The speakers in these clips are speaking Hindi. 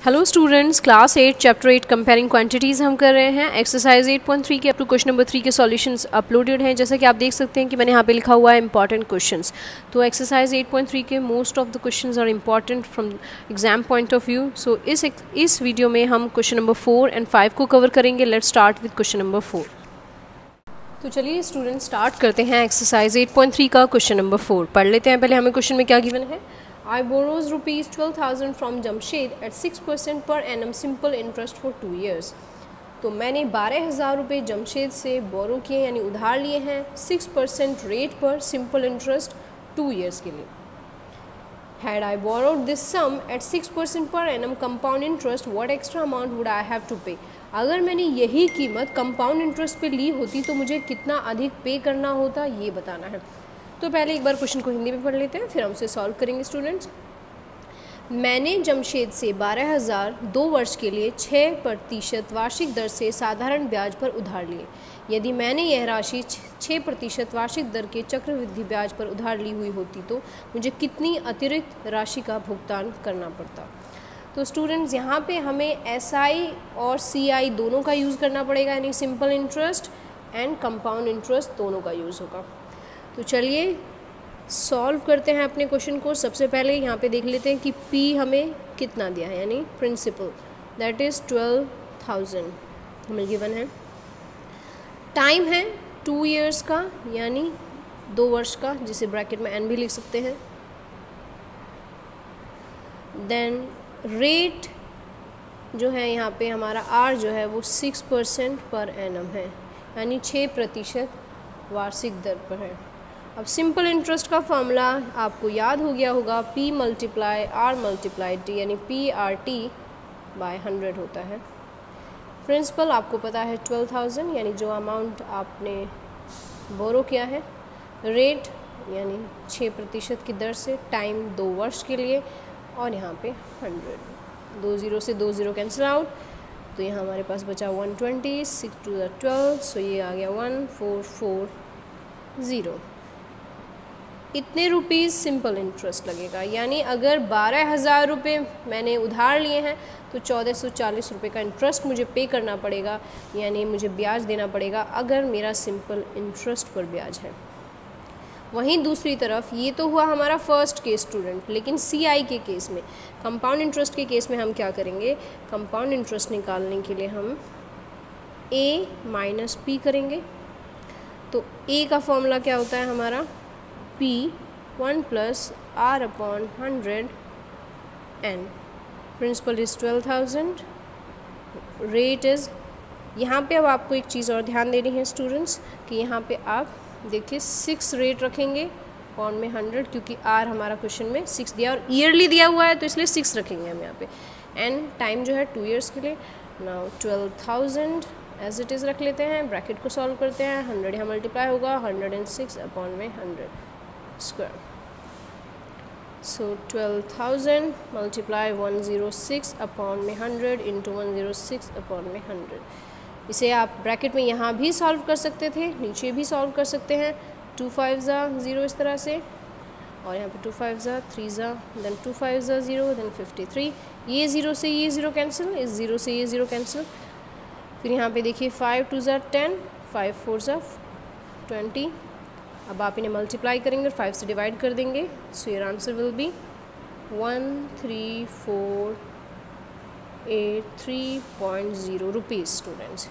Hello students, class 8 chapter 8 comparing quantities हम कर रहे हैं। एक्सरसाइज 8.3 के अप टू क्वेश्चन नंबर 3 के सॉल्यूशंस अपलोडेड हैं। जैसा कि आप देख सकते हैं कि मैंने यहाँ पे लिखा हुआ है इंपॉर्टेंट क्वेश्चंस। तो एक्सरसाइज 8.3 के most of the questions are important from exam point of view. So इस वीडियो में हम क्वेश्चन नंबर 4 एंड 5 को कवर करेंगे। Let's start with question number 4। तो चलिए स्टूडेंट स्टार्ट करते हैं एक्सरसाइज 8.3 का क्वेश्चन नंबर 4 पढ़ लेते हैं। पहले हमें क्वेश्चन में क्या गिवन है। I borrows rupees 12,000 from Jamshed at 6% per annum simple interest for 2 years। तो मैंने 12,000 रुपये जमशेद से बोरो किए यानी उधार लिए हैं 6% रेट पर सिंपल इंटरेस्ट 2 years के लिए। Had I borrowed this sum at 6% per annum compound interest, what extra amount would I have to pay? अगर मैंने यही कीमत कंपाउंड इंटरेस्ट पे ली होती तो मुझे कितना अधिक पे करना होता ये बताना है। तो पहले एक बार क्वेश्चन को हिंदी में पढ़ लेते हैं, फिर हम उसे सॉल्व करेंगे। स्टूडेंट्स, मैंने जमशेद से 12,000 2 वर्ष के लिए 6% वार्षिक दर से साधारण ब्याज पर उधार लिए। यदि मैंने यह राशि 6% वार्षिक दर के चक्रवृद्धि ब्याज पर उधार ली हुई होती तो मुझे कितनी अतिरिक्त राशि का भुगतान करना पड़ता। तो स्टूडेंट्स, यहाँ पे हमें SI और CI दोनों का यूज़ करना पड़ेगा, यानी simple interest and compound interest दोनों का यूज़ होगा। तो चलिए सॉल्व करते हैं अपने क्वेश्चन को। सबसे पहले यहाँ पे देख लेते हैं कि P हमें कितना दिया है, यानी प्रिंसिपल दैट इज़ 12,000 हमें गिवन है। टाइम है 2 years का यानी 2 वर्ष का, जिसे ब्रैकेट में N भी लिख सकते हैं। देन रेट जो है यहाँ पे हमारा R जो है वो 6% पर एनम है, यानी 6% वार्षिक दर पर है। अब सिंपल इंटरेस्ट का फॉर्मूला आपको याद हो गया होगा, P multiply R multiply T, यानी PRT बाय 100 होता है। प्रिंसिपल आपको पता है 12,000 यानी जो अमाउंट आपने बोरो किया है। रेट यानी 6% की दर से, टाइम 2 वर्ष के लिए, और यहाँ पे 100। 2 0 से 2 0 कैंसिल आउट, तो यहाँ हमारे पास बचा 120, 6 2 12, सो ये आ गया 1440। इतने रुपीज़ सिंपल इंटरेस्ट लगेगा, यानी अगर 12,000 रुपये मैंने उधार लिए हैं तो 1,440 रुपये का इंटरेस्ट मुझे पे करना पड़ेगा, यानी मुझे ब्याज देना पड़ेगा अगर मेरा सिंपल इंटरेस्ट पर ब्याज है। वहीं दूसरी तरफ ये तो हुआ हमारा फर्स्ट केस स्टूडेंट, लेकिन CI के केस में, कंपाउंड इंटरेस्ट के केस में हम क्या करेंगे। कंपाउंड इंटरेस्ट निकालने के लिए हम A माइनस P करेंगे। तो A का फॉर्मूला क्या होता है हमारा, P 1 + R/100 N। Principal is 12,000, rate is, यहाँ पे अब आपको एक चीज़ और ध्यान देनी है स्टूडेंट्स कि यहाँ पे आप देखिए 6 रेट रखेंगे पॉन में 100, क्योंकि R हमारा क्वेश्चन में 6 दिया और ईयरली दिया हुआ है तो इसलिए 6 रखेंगे हम यहाँ पे। एंड टाइम जो है 2 years के लिए। नाउ 12,000 एज इट इज़ रख लेते हैं, ब्रैकेट को सॉल्व करते हैं। 100 यहाँ मल्टीप्लाई होगा 106/100 स्क्वायर। सो 12,000 मल्टीप्लाई 106/100 इंटू 106/100। इसे आप ब्रैकेट में यहाँ भी सॉल्व कर सकते थे, नीचे भी सॉल्व कर सकते हैं। 2 5 0 इस तरह से, और यहाँ पे 2 5 3 देन 2 5 0 देन 53। ये 0 से ये 0 कैंसिल, इस 0 से ये 0 कैंसिल। फिर यहाँ पे देखिए 5 2 10, 5 4 20। अब आप इन्हें मल्टीप्लाई करेंगे और 5 से डिवाइड कर देंगे। So your answer will be 13,483.0 rupees. Students,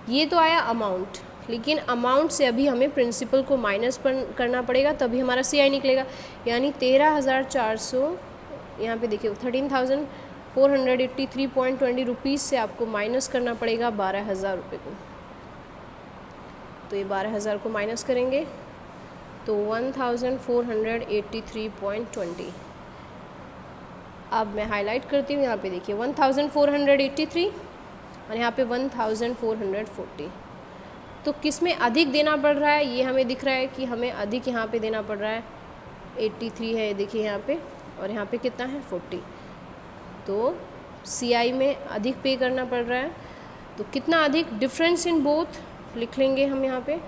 ये तो आया अमाउंट, लेकिन अमाउंट से अभी हमें प्रिंसिपल को माइनस करना पड़ेगा, तभी हमारा CI निकलेगा। यानी 13,400, यहाँ पे देखिए 13,483.20 रुपीज़ से आपको माइनस करना पड़ेगा 12,000 रुपये को। तो ये 12,000 को माइनस करेंगे तो 1,483.20। अब मैं हाईलाइट करती हूँ, यहाँ पे देखिए 1,483 और यहाँ पे 1,440। तो किस में अधिक देना पड़ रहा है, ये हमें दिख रहा है कि हमें अधिक यहाँ पे देना पड़ रहा है। 83 है देखिए यहाँ पे, और यहाँ पे कितना है 40। तो CI में अधिक पे करना पड़ रहा है। तो कितना अधिक, डिफरेंस इन बोथ लिख लेंगे हम यहाँ पे,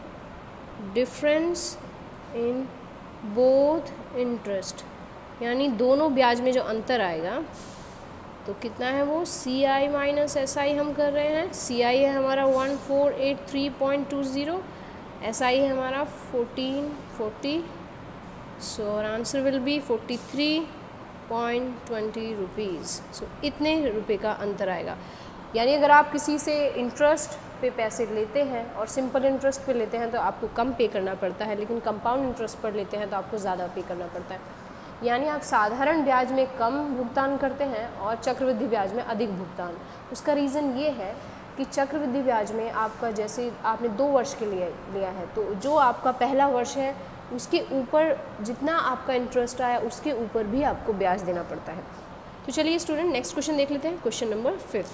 डिफरेंस इन बोथ इंटरेस्ट, यानी दोनों ब्याज में जो अंतर आएगा तो कितना है वो सी आई माइनस एस आई हम कर रहे हैं। सी आई है हमारा 1483.20, एस आई है हमारा 1440, सो और आंसर विल बी 43.20 रुपीज़। सो इतने रुपए का अंतर आएगा। यानी अगर आप किसी से इंटरेस्ट पे पैसे लेते हैं और सिंपल इंटरेस्ट पे लेते हैं तो आपको कम पे करना पड़ता है, लेकिन कंपाउंड इंटरेस्ट पर लेते हैं तो आपको ज़्यादा पे करना पड़ता है। यानी आप साधारण ब्याज में कम भुगतान करते हैं और चक्रवृद्धि ब्याज में अधिक भुगतान। उसका रीज़न ये है कि चक्रवृद्धि ब्याज में आपका जैसे आपने 2 वर्ष के लिए लिया है तो जो आपका पहला वर्ष है उसके ऊपर जितना आपका इंटरेस्ट आया उसके ऊपर भी आपको ब्याज देना पड़ता है। तो चलिए स्टूडेंट नेक्स्ट क्वेश्चन देख लेते हैं, question number 5।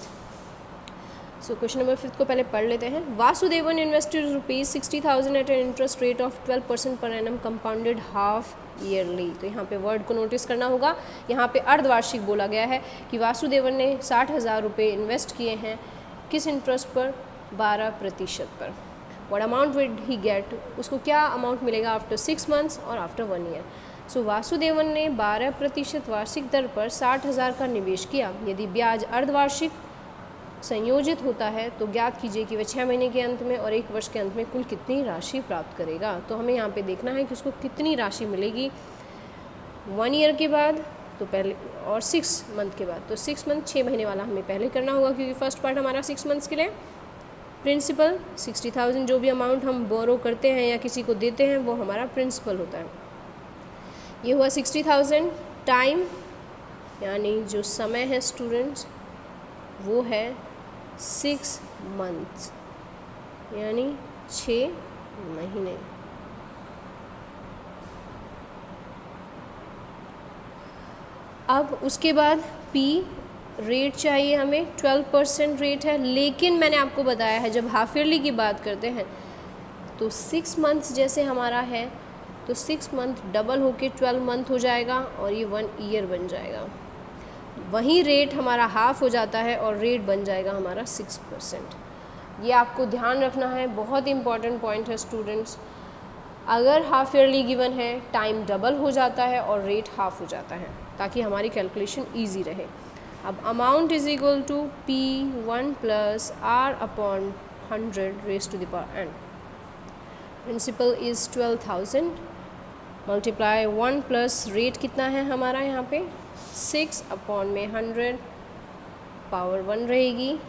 So question number 5 को पहले पढ़ लेते हैं। Vasudevan invested ₹60,000 at an interest rate of 12% per annum compounded half yearly. तो यहाँ पे वर्ड को नोटिस करना होगा। यहाँ पे अर्धवार्षिक बोला गया है कि वासुदेवन ने 60,000 रुपये इन्वेस्ट किए हैं किस इंटरेस्ट पर, 12% पर। What amount will he get, उसको क्या अमाउंट मिलेगा आफ्टर 6 मंथ्स और आफ्टर 1 ईयर। सो वासुदेवन ने 12% वार्षिक दर पर 60,000 का निवेश किया। यदि ब्याज अर्धवार्षिक संयोजित होता है तो ज्ञात कीजिए कि वह 6 महीने के अंत में और 1 वर्ष के अंत में कुल कितनी राशि प्राप्त करेगा। तो हमें यहाँ पे देखना है कि उसको कितनी राशि मिलेगी 1 ईयर के बाद तो पहले और 6 मंथ के बाद। तो 6 मंथ 6 महीने वाला हमें पहले करना होगा क्योंकि फर्स्ट पार्ट हमारा 6 मंथ्स के लिए। प्रिंसिपल 60,000 जो भी अमाउंट हम बोरो करते हैं या किसी को देते हैं वो हमारा प्रिंसिपल होता है। ये हुआ 60,000। टाइम यानी जो समय है स्टूडेंट्स वो है 6 मंथ्स यानी 6 महीने। अब उसके बाद P रेट चाहिए हमें, 12% रेट है। लेकिन मैंने आपको बताया है जब हाफ ईयरली की बात करते हैं तो 6 मंथ्स जैसे हमारा है तो 6 मंथ डबल होके 12 मंथ हो जाएगा और ये 1 ईयर बन जाएगा। वहीं रेट हमारा हाफ हो जाता है और रेट बन जाएगा हमारा 6%। ये आपको ध्यान रखना है, बहुत इंपॉर्टेंट पॉइंट है स्टूडेंट्स। अगर हाफ ईयरली गिवन है टाइम डबल हो जाता है और रेट हाफ हो जाता है ताकि हमारी कैलकुलेशन ईजी रहे। अब amount is equal to P1 + R/100 raised to the power n। Principal is 12,000 multiply 1 plus rate कितना है हमारा यहाँ पे 6/100 पावर 1 रहेगी।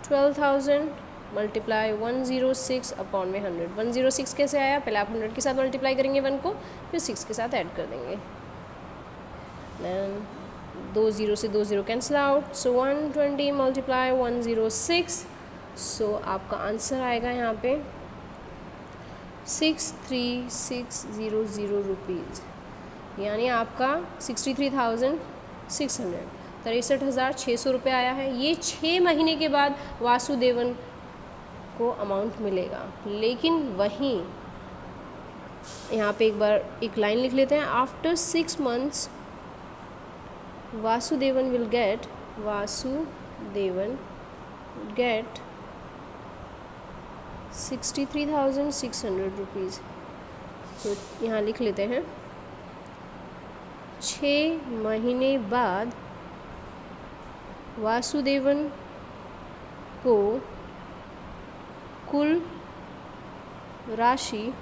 12,000 मल्टीप्लाई 106/100। 106 कैसे आया, पहले आप 100 के साथ मल्टीप्लाई करेंगे 1 को, फिर 6 के साथ ऐड कर देंगे। देन 2 0 से 2 0 कैंसिल आउट, सो 120 मल्टीप्लाई 106। सो आपका आंसर आएगा यहाँ पे 63,600 रुपीज़, यानी आपका 63,600 63,600 रुपये आया है। ये 6 महीने के बाद वासुदेवन को अमाउंट मिलेगा। लेकिन वहीं यहाँ पे एक बार एक लाइन लिख लेते हैं, after 6 months Vasudevan will get 63,600 rupees. तो यहाँ लिख लेते हैं 6 महीने बाद वासुदेवन को कुल राशि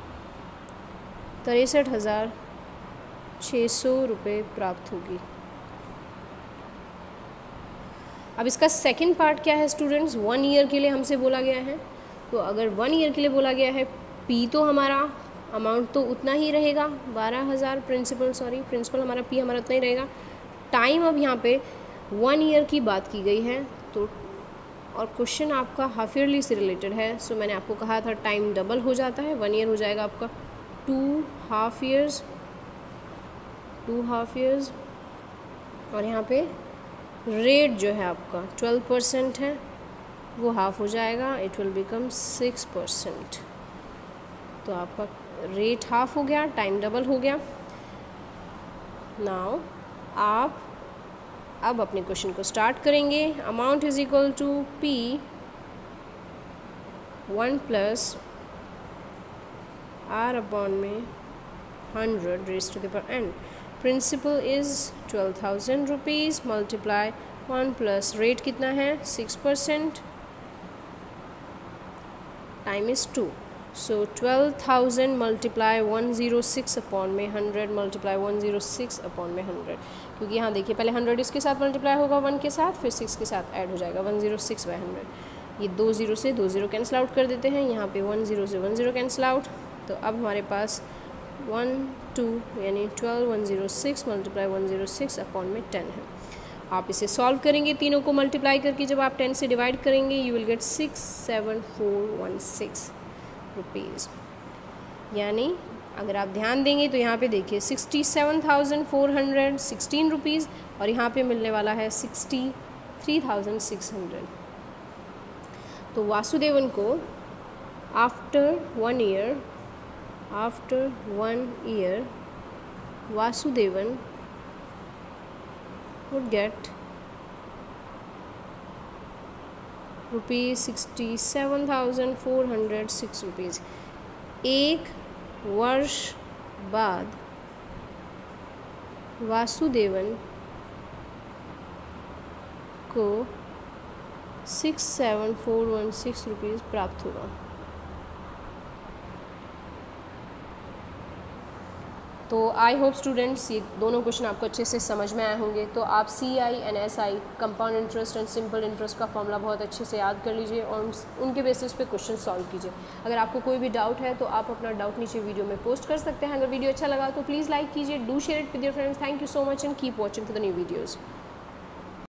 63,600 रुपये प्राप्त होगी। अब इसका सेकंड पार्ट क्या है स्टूडेंट्स, 1 ईयर के लिए हमसे बोला गया है। तो अगर 1 ईयर के लिए बोला गया है, P तो हमारा अमाउंट तो उतना ही रहेगा 12,000, प्रिंसिपल हमारा P हमारा उतना ही रहेगा। टाइम अब यहाँ पे 1 ईयर की बात की गई है तो और क्वेश्चन आपका हाफ ईयरली से रिलेटेड है। सो मैंने आपको कहा था टाइम डबल हो जाता है, 1 ईयर हो जाएगा आपका 2 हाफ ईयर्स और यहाँ पे रेट जो है आपका 12% है वो हाफ हो जाएगा, इट विल बिकम 6%। तो आपका रेट हाफ हो गया, टाइम डबल हो गया। नाउ आप अब अपने क्वेश्चन को स्टार्ट करेंगे। Amount is equal to P1 + R/100 raised to the power n। Principal is 12,000 rupees multiply 1 plus rate कितना है 6% time is 2, so 12,000 multiply 106 upon में 100 मल्टीप्लाई 106 अपॉन में 100, क्योंकि यहाँ देखिए पहले 100 इसके साथ मल्टीप्लाई होगा 1 के साथ, फिर 6 के साथ ऐड हो जाएगा 106/100। ये 2 0 से 2 0 कैंसिल आउट कर देते हैं, यहाँ पे 1 0 से 1 0 कैंसिल आउट, तो अब हमारे पास 1 2 यानी 12,106 मल्टीप्लाई 106 अपॉन में 10 है। आप इसे सॉल्व करेंगे तीनों को मल्टीप्लाई करके, जब आप 10 से डिवाइड करेंगे यू विल गेट 67416 रुपीज़। यानी अगर आप ध्यान देंगे तो यहाँ पे देखिए 67,416 रुपीज़ और यहाँ पे मिलने वाला है 63,600। तो वासुदेवन को after 1 year Vasudevan would get ₹67,406 rupees. एक वर्ष बाद वासुदेवन को 67416 रुपीज़ प्राप्त होगा। तो आई होप स्टूडेंट्स ये दोनों क्वेश्चन आपको अच्छे से समझ में आए होंगे। तो आप CI and SI compound interest and simple interest का फॉर्मूला बहुत अच्छे से याद कर लीजिए और उनके बेसिस पे क्वेश्चन सॉल्व कीजिए। अगर आपको कोई भी डाउट है तो आप अपना डाउट नीचे वीडियो में पोस्ट कर सकते हैं। अगर वीडियो अच्छा लगा तो प्लीज़ लाइक कीजिए, do share it with your friends. Thank you so much and keep watching for the new videos.